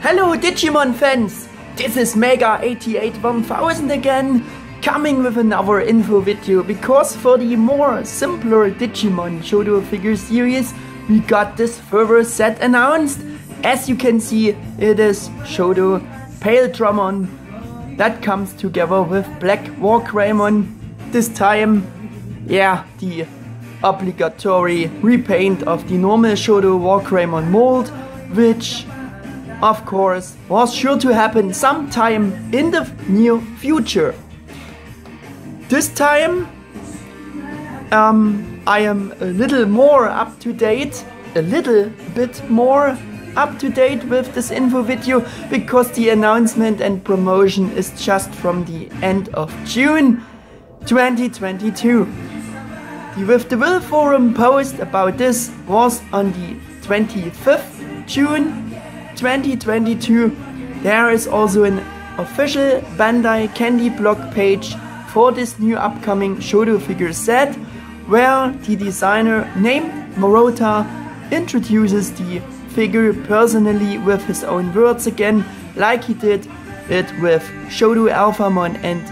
Hello Digimon fans! This is Mega881000 again, coming with another info video, because for the more simpler Digimon Shodo Figure Series we got this further set announced. As you can see, it is Shodo Paildramon that comes together with Black WarGreymon. This time, yeah, the obligatory repaint of the normal Shodo WarGreymon mold, which of course was sure to happen sometime in the near future. This time I am a little more up to date, a little bit more up to date with this info video, because the announcement and promotion is just from the end of June 2022. The With the Will forum post about this was on the 25th June 2022. There is also an official Bandai-Candy-Blog-Page for this new upcoming Shodo figure set, where the designer named Morota introduces the figure personally with his own words again, like he did it with Shodo Paildramon and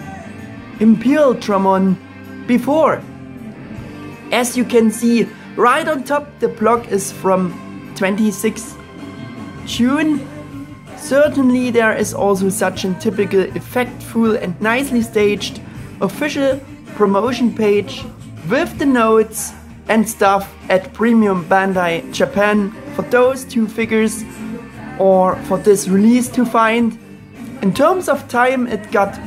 Paildramon before. As you can see right on top, the blog is from 26th June. Certainly there is also such a typical effectful and nicely staged official promotion page with the notes and stuff at Premium Bandai Japan for those two figures, or for this release to find. In terms of time, it got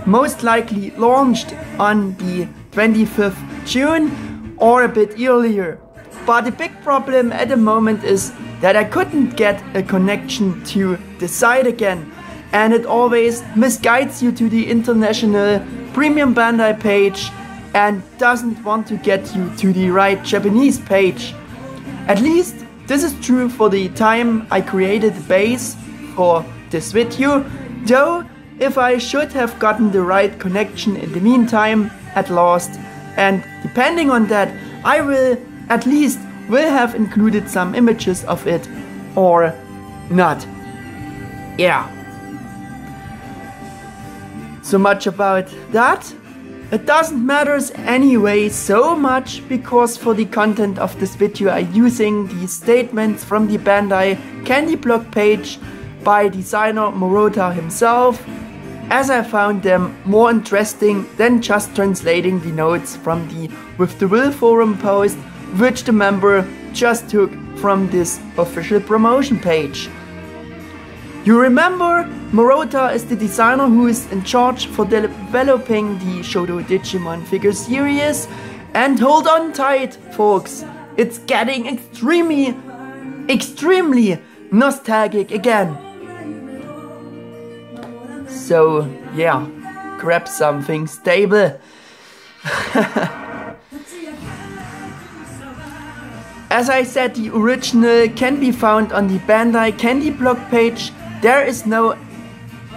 most likely launched on the 25th June or a bit earlier. But the big problem at the moment is that I couldn't get a connection to the site again, and it always misguides you to the international Premium Bandai page and doesn't want to get you to the right Japanese page. At least this is true for the time I created the base for this video, though if I should have gotten the right connection in the meantime at last, and depending on that, I will at least have included some images of it or not. Yeah. So much about that. It doesn't matter anyway so much, because for the content of this video I'm using the statements from the Bandai-Candy-Blog-Page by designer Morota himself, as I found them more interesting than just translating the notes from the With the Will forum post, which the member just took from this official promotion page. You remember, Morota is the designer who is in charge for developing the Shodo Digimon Figure Series, and hold on tight folks, it's getting extremely nostalgic again. So yeah, grab something stable. As I said, the original can be found on the Bandai-Candy-Blog-Page. There is no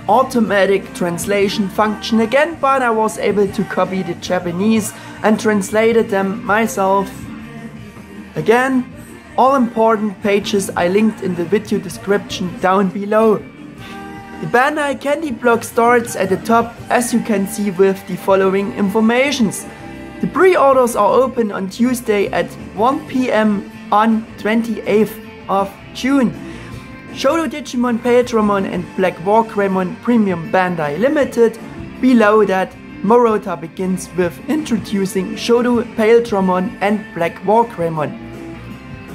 automatic translation function again, but I was able to copy the Japanese and translated them myself. Again, all important pages I linked in the video description down below. The Bandai-Candy-Blog starts at the top, as you can see, with the following informations. The pre-orders are open on Tuesday at 1 PM on 28th of June. Shodo Digimon Paildramon and Black WarGreymon Premium Bandai Limited. Below that, Morota begins with introducing Shodo Paildramon and Black WarGreymon.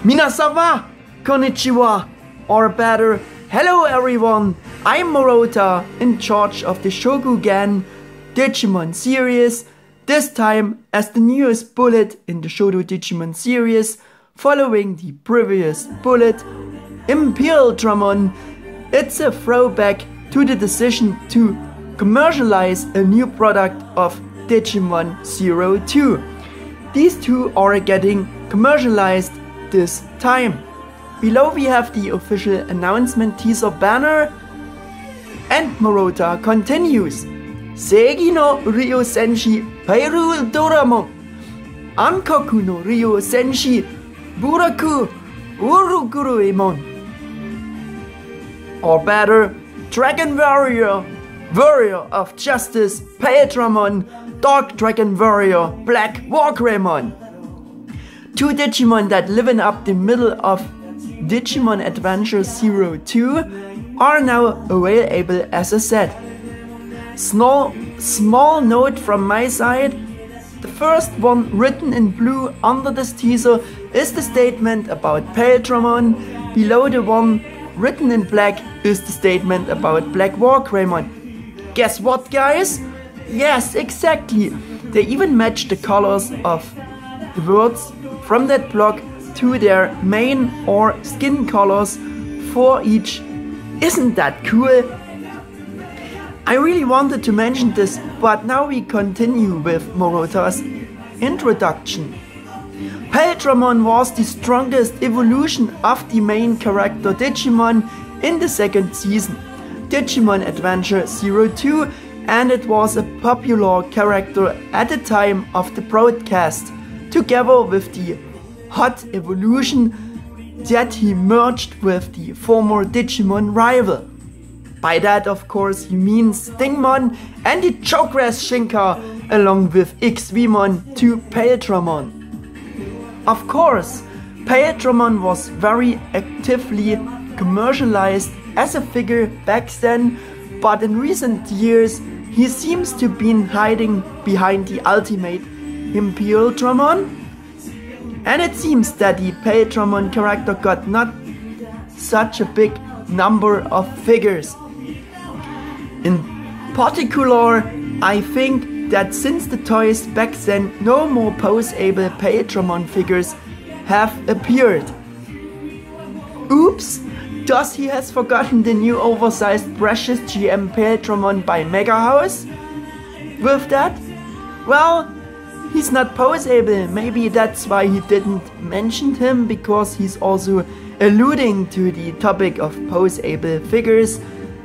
Minasan wa konnichiwa, or better, hello everyone, I'm Morota, in charge of the Shokugan Digimon series, this time as the newest bullet in the Shodo Digimon series, following the previous bullet, Paildramon. It's a throwback to the decision to commercialize a new product of Digimon 02. These two are getting commercialized this time. Below we have the official announcement teaser banner, and Morota continues. Seigi no Ryo Senshi Paildramon, Ankoku no Ryo Senshi Buraku WarGreymon. Or better, Dragon Warrior, Warrior of Justice, Paildramon, Dark Dragon Warrior, Black WarGreymon. Two Digimon that live in up the middle of Digimon Adventure 02 are now available as a set. Small note from my side. The first one written in blue under this teaser is the statement about Paildramon. Below the one written in black is the statement about Black WarGreymon. Guess what, guys? Yes, exactly. They even match the colors of the words from that block to their main or skin colors for each. Isn't that cool? I really wanted to mention this, but now we continue with Morota's introduction. Paildramon was the strongest evolution of the main character Digimon in the second season, Digimon Adventure 02, and it was a popular character at the time of the broadcast, together with the hot evolution that he merged with the former Digimon rival. By that, of course, he means Stingmon and the Chokras Shinka, along with Xvmon to Paildramon. Of course, Paildramon was very actively commercialized as a figure back then, but in recent years he seems to be hiding behind the ultimate Imperialdramon. And it seems that the Paildramon character got not such a big number of figures. In particular, I think that since the toys back then, no more poseable Paildramon figures have appeared. Oops! Does he has forgotten the new oversized precious GM Paildramon by Mega House? With that? Well, he's not poseable. Maybe that's why he didn't mention him, because he's also alluding to the topic of poseable figures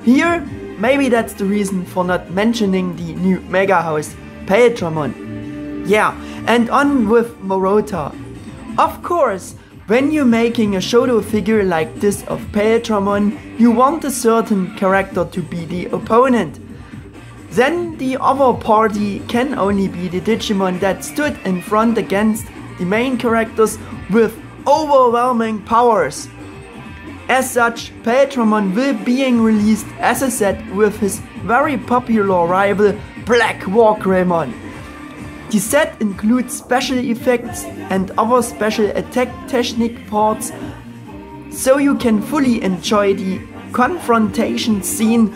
here. Maybe that's the reason for not mentioning the new Mega House Paildramon. Yeah, and on with Morota. Of course, when you're making a Shodo figure like this of Paildramon, you want a certain character to be the opponent. Then the other party can only be the Digimon that stood in front against the main characters with overwhelming powers. As such, Paildramon will be released as a set with his very popular rival Black WarGreymon. The set includes special effects and other special attack technique parts, so you can fully enjoy the confrontation scene.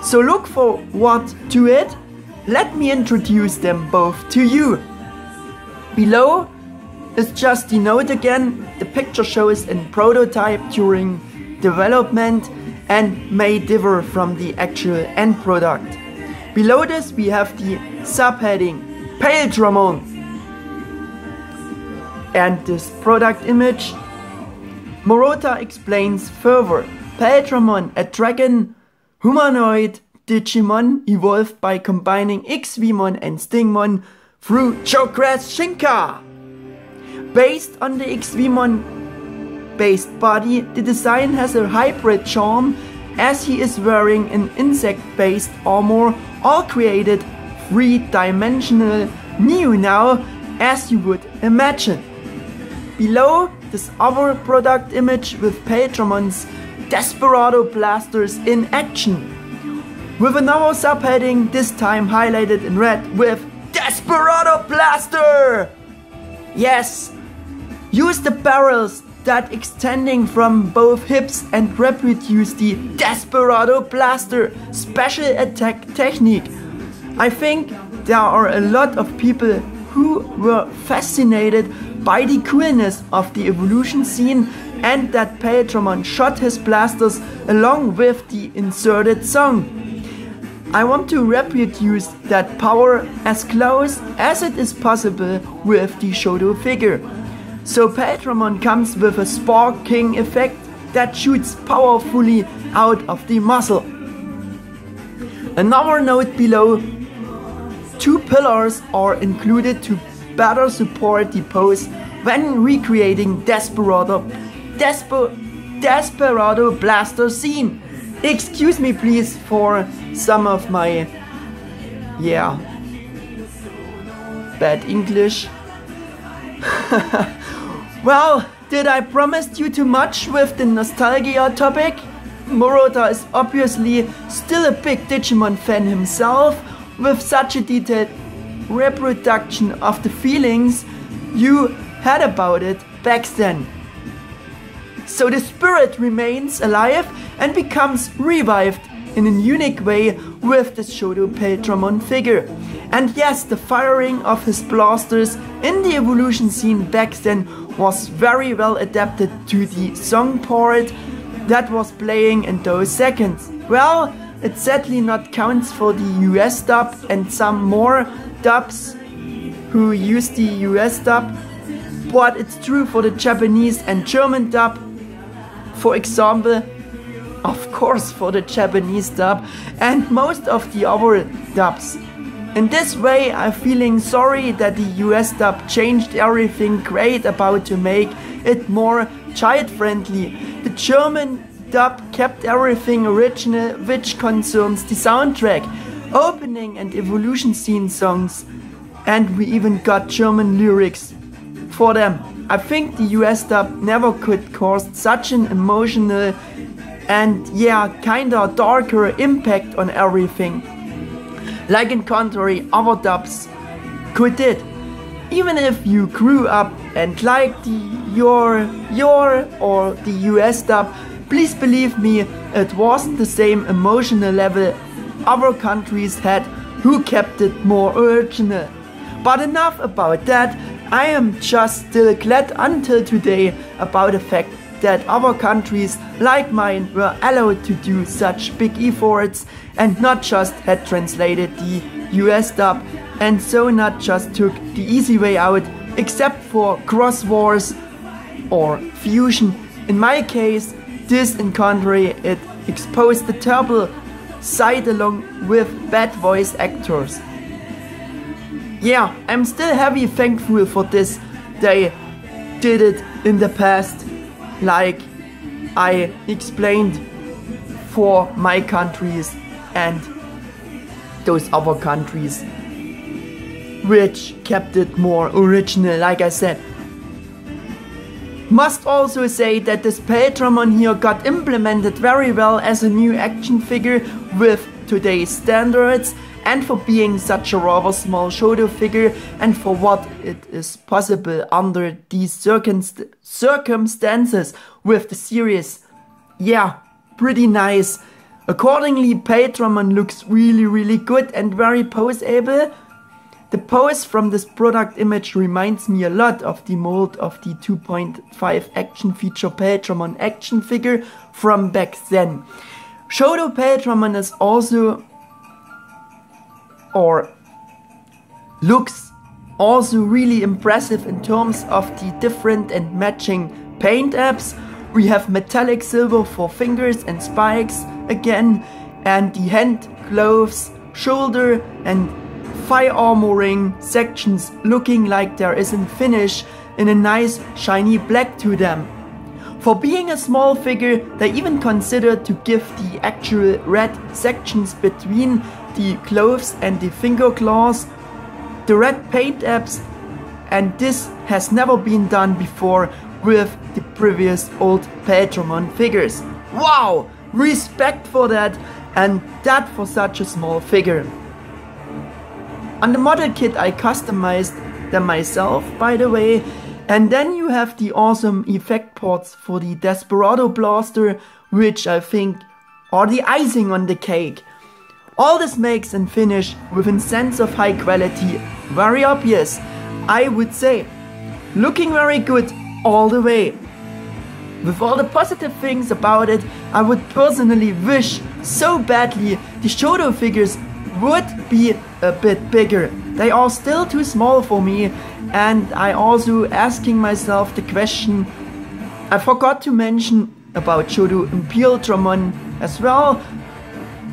So look forward to it. Let me introduce them both to you. Below is just the note again. The picture shows in prototype during development and may differ from the actual end product. Below this we have the subheading Paildramon. And this product image. Morota explains further. Paildramon, a dragon humanoid Digimon evolved by combining Xvmon and Stingmon through Chokras Shinka. Based on the Xvmon based body, the design has a hybrid charm, as he is wearing an insect-based armor, all created three-dimensional new now, as you would imagine. Below, this other product image with Paildramon's Desperado blasters in action, with another subheading, this time highlighted in red with Desperado Blaster! Yes! Use the barrels that extending from both hips and reproduce the Desperado Blaster special attack technique. I think there are a lot of people who were fascinated by the coolness of the evolution scene and that Paildramon shot his blasters along with the inserted song. I want to reproduce that power as close as it is possible with the Shodo figure. So Paildramon comes with a sparking effect that shoots powerfully out of the muzzle. Another note below, 2 pillars are included to better support the pose when recreating Desperado Blaster scene. Excuse me please for some of my, yeah, bad English. Well, did I promise you too much with the nostalgia topic? Morota is obviously still a big Digimon fan himself, with such a detailed reproduction of the feelings you had about it back then. So the spirit remains alive and becomes revived in a unique way with the Shodo Paildramon figure. And yes, the firing of his blasters in the evolution scene back then was very well adapted to the song part that was playing in those seconds. Well, it sadly not counts for the US dub and some more dubs who use the US dub, but it's true for the Japanese and German dub. For example, of course for the Japanese dub and most of the other dubs. In this way, I'm feeling sorry that the US dub changed everything great about to make it more child-friendly. The German dub kept everything original, which concerns the soundtrack, opening and evolution scene songs, and we even got German lyrics for them. I think the US dub never could cause such an emotional and yeah, kinda darker impact on everything, like in contrary other dubs could did. Even if you grew up and liked the your or the US dub, please believe me, it wasn't the same emotional level other countries had who kept it more original. But enough about that. I am just still glad until today about the fact that other countries like mine were allowed to do such big efforts and not just had translated the US dub and so not just took the easy way out, except for cross wars or fusion. In my case, this in contrary, it exposed the terrible side along with bad voice actors. Yeah, I'm still heavy thankful for this. They did it in the past, like I explained, for my countries and those other countries, which kept it more original, like I said. Must also say that this Paildramon here got implemented very well as a new action figure with today's standards, and for being such a rather small Shodo figure and for what it is possible under these circumstances with the series. Yeah, pretty nice. Accordingly, Paildramon looks really good and very poseable. The pose from this product image reminds me a lot of the mold of the 2.5 action feature Paildramon action figure from back then. Shodo Paildramon is also, or looks also really impressive in terms of the different and matching paint apps. We have metallic silver for fingers and spikes again, and the hand, gloves, shoulder and thigh armoring sections looking like there is a finish in a nice shiny black to them. For being a small figure, they even considered to give the actual red sections between the gloves and the finger claws the red paint apps, and this has never been done before with the previous old Paildramon figures. Wow! Respect for that, and that for such a small figure. On the model kit I customized them myself, by the way, and then you have the awesome effect ports for the Desperado Blaster, which I think are the icing on the cake. All this makes and finish with a sense of high quality very obvious, I would say. Looking very good all the way. With all the positive things about it, I would personally wish so badly the Shodo figures would be a bit bigger. They are still too small for me, and I also asking myself the question, I forgot to mention about Shodo Paildramon as well.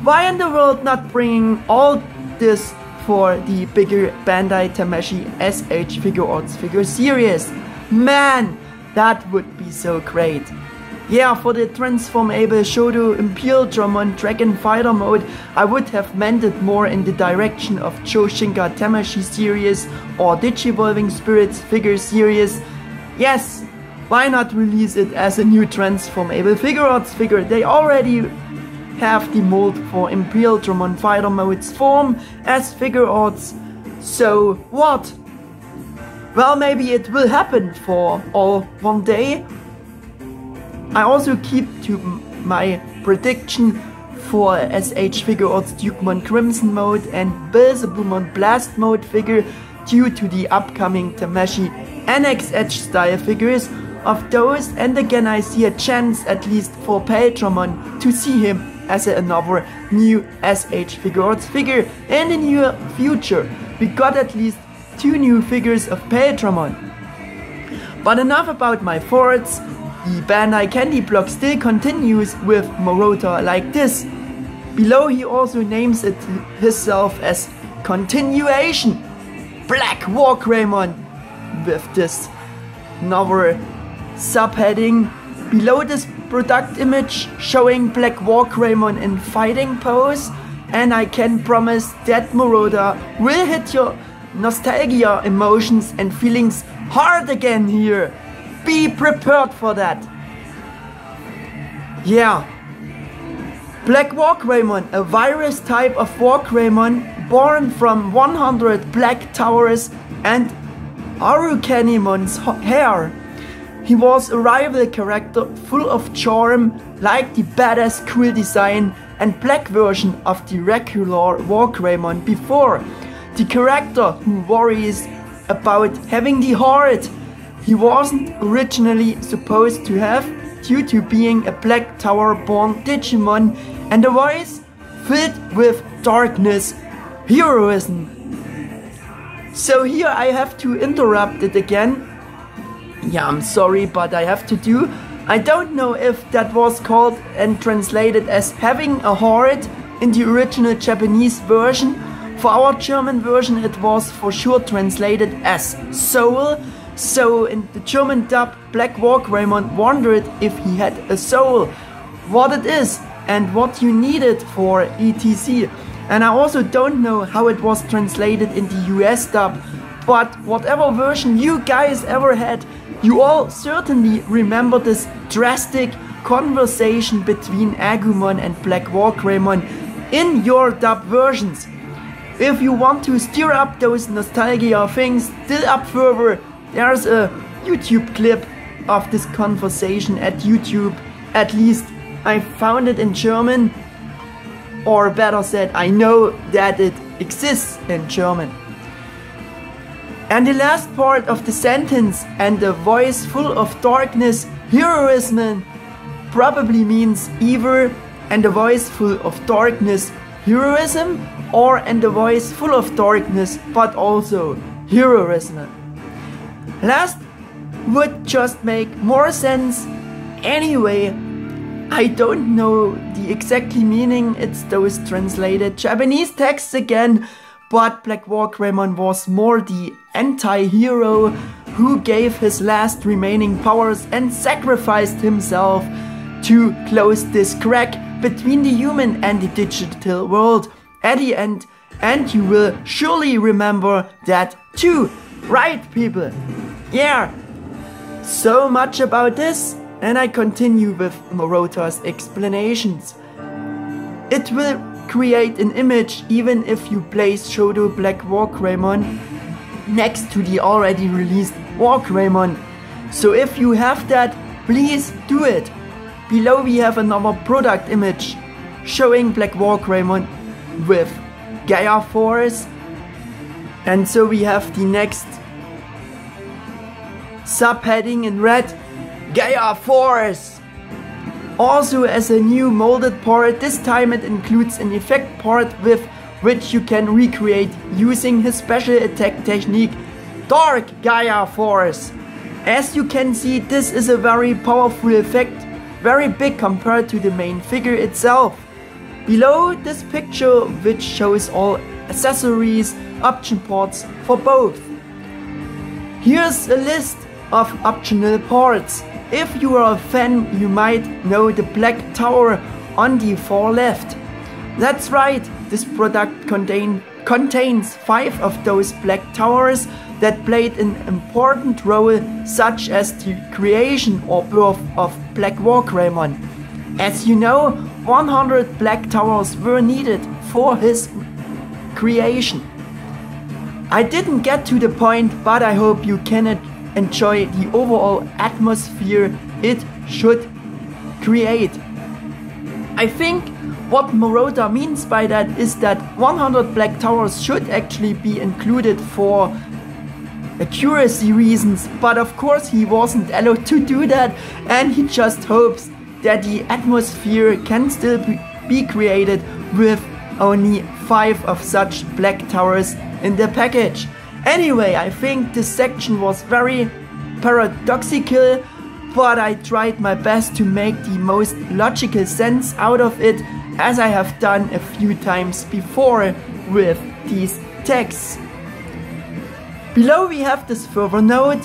Why in the world not bringing all this for the bigger Bandai Tamashi SH Figure Arts Figure Series? Man, that would be so great. Yeah, for the transformable Shodo Paildramon Dragon Fighter mode, I would have meant it more in the direction of Joshinka Tamashii series or Digivolving Spirits Figure Series. Yes, why not release it as a new transformable figure arts figure? They already have the mold for Paildramon Fighter mode's form as figure arts. So what? Well, maybe it will happen for all one day. I also keep to my prediction for SH Figure Arts Digimon Crimson mode and Beelzebumon Blast mode figure due to the upcoming Tamashii NX Edge style figures of those, and again I see a chance at least for Paildramon to see him as another new SH Figure Arts figure in the near future. We got at least 2 new figures of Paildramon. But enough about my thoughts. The Bandai-Candy-Blog still continues with Morota like this. Below he also names it himself as Continuation Black WarGreymon with this another subheading below this product image showing Black WarGreymon in fighting pose, and I can promise that Morota will hit your nostalgia emotions and feelings hard again here. Be prepared for that. Yeah. Black WarGreymon, a virus type of WarGreymon born from 100 black towers and Arucanimon's hair. He was a rival character full of charm, like the badass cool design and black version of the regular WarGreymon before. The character who worries about having the heart he wasn't originally supposed to have due to being a Black Tower born Digimon and a voice filled with darkness, heroism. So here I have to interrupt it again. Yeah, I'm sorry, but I have to do. I don't know if that was called and translated as having a heart in the original Japanese version. For our German version it was for sure translated as soul. So in the German dub, Black WarGreymon wondered if he had a soul, what it is and what you needed for etc. And I also don't know how it was translated in the US dub, but whatever version you guys ever had, you all certainly remember this drastic conversation between Agumon and Black WarGreymon in your dub versions. If you want to stir up those nostalgia things still up further, there's a YouTube clip of this conversation at YouTube. At least I found it in German, or better said, I know that it exists in German. And the last part of the sentence, and a voice full of darkness, heroism, probably means either and a voice full of darkness, heroism, or and a voice full of darkness, but also heroism. Last would just make more sense. Anyway, I don't know the exactly meaning, it's those translated Japanese texts again, but Black WarGreymon was more the anti-hero who gave his last remaining powers and sacrificed himself to close this crack between the human and the digital world at the end, and you will surely remember that too, right people? Yeah, so much about this, and I continue with Morota's explanations. It will create an image even if you place Shodo Black WarGreymon next to the already released WarGreymon. So if you have that, please do it. Below we have another product image showing Black WarGreymon with Gaia Force, and so we have the next subheading in red, Gaia Force. Also as a new molded part, this time it includes an effect part with which you can recreate using his special attack technique, Dark Gaia Force. As you can see, this is a very powerful effect, very big compared to the main figure itself. Below this picture, which shows all accessories, option parts for both. Here's a list of optional parts. If you are a fan, you might know the black tower on the far left. That's right, this product contains 5 of those black towers that played an important role, such as the creation or birth of Black WarGreymon. As you know, 100 black towers were needed for his creation. I didn't get to the point, but I hope you can enjoy the overall atmosphere it should create. I think what Morota means by that is that 100 black towers should actually be included for accuracy reasons, but of course he wasn't allowed to do that, and he just hopes that the atmosphere can still be created with only 5 of such black towers in the package. Anyway, I think this section was very paradoxical, but I tried my best to make the most logical sense out of it, as I have done a few times before with these texts. Below we have this further note.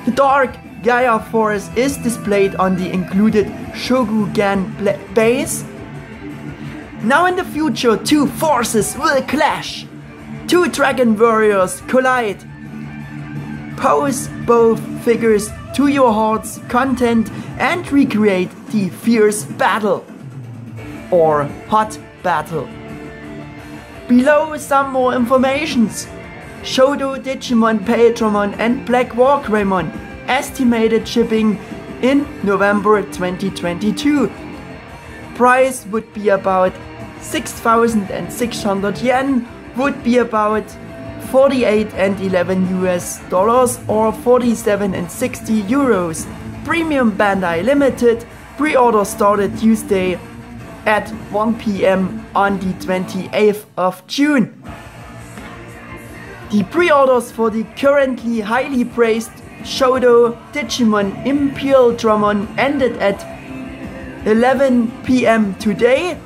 The Dark Gaia Force is displayed on the included Shogugan base. Now in the future, 2 forces will clash. 2 dragon warriors collide. Pose both figures to your heart's content and recreate the fierce battle or hot battle. Below some more informations. Shodo Digimon Paildramon and Black WarGreymon, estimated shipping in November 2022. Price would be about 6,600 yen, would be about 48.11 US dollars or 47.60 euros. Premium Bandai Limited. Pre-order started Tuesday at 1 PM on the 28th of June. The pre-orders for the currently highly praised Shodo Digimon Paildramon ended at 11 PM today.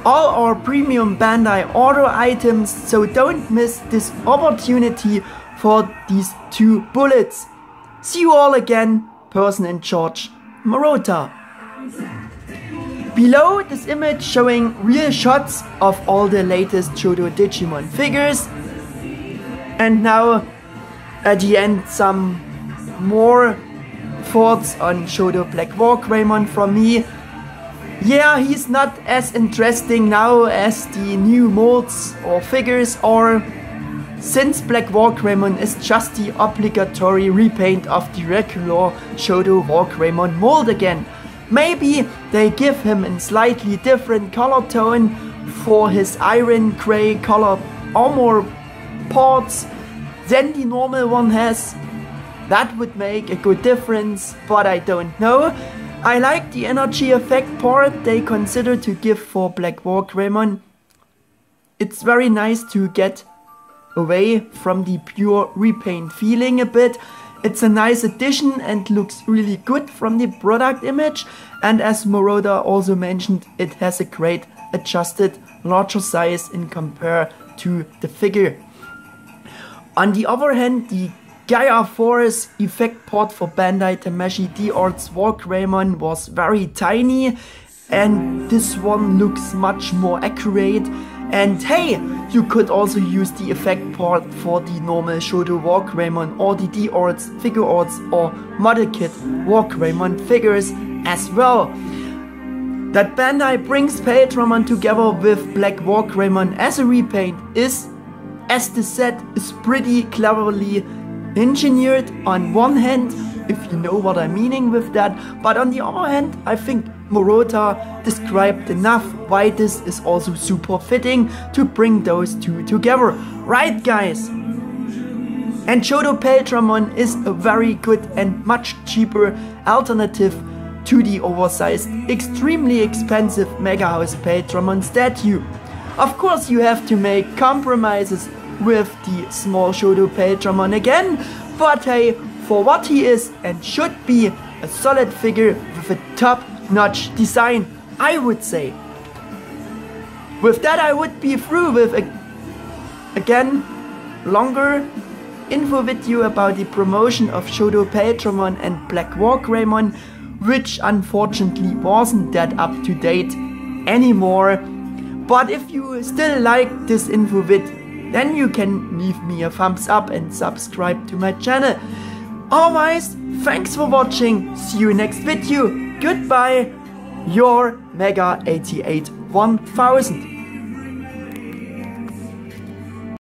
All are premium Bandai order items, so don't miss this opportunity for these 2 bullets. See you all again, person in charge, Morota. Below this image showing real shots of all the latest Shodo Digimon figures. And now at the end some more thoughts on Shodo Black WarGreymon from me. Yeah, he's not as interesting now as the new molds or figures are, since Black WarGreymon is just the obligatory repaint of the regular Shodo WarGreymon mold again. Maybe they give him a slightly different color tone for his iron gray color armor parts than the normal one has. That would make a good difference, but I don't know. I like the energy effect part they consider to give for Black WarGreymon. It's very nice to get away from the pure repaint feeling a bit. It's a nice addition and looks really good from the product image, and as Morota also mentioned, it has a great adjusted larger size in compare to the figure. On the other hand, the Gaia Force effect part for Bandai Tamashii-D-Art's WarGreymon was very tiny, and this one looks much more accurate. And hey, you could also use the effect part for the normal Shodo WarGreymon or the D-Arts, Figure Arts or Model Kit WarGreymon figures as well. That Bandai brings Paildramon together with Black WarGreymon as a repaint is, as the set is pretty cleverly engineered on one hand, if you know what I'm meaning with that, but on the other hand, I think Morota described enough why this is also super fitting to bring those 2 together. Right, guys? And Shodo Paildramon is a very good and much cheaper alternative to the oversized, extremely expensive Mega House Paildramon statue. Of course, you have to make compromises with the small Shodo Paildramon again, but hey, for what he is and should be, a solid figure with a top-notch design, I would say. With that, I would be through with again longer info video about the promotion of Shodo Paildramon and Black WarGreymon. which unfortunately wasn't that up to date anymore. But if you still like this info vid, then you can leave me a thumbs up and subscribe to my channel. Otherwise, thanks for watching, see you next video, goodbye, your Mega 88 1000.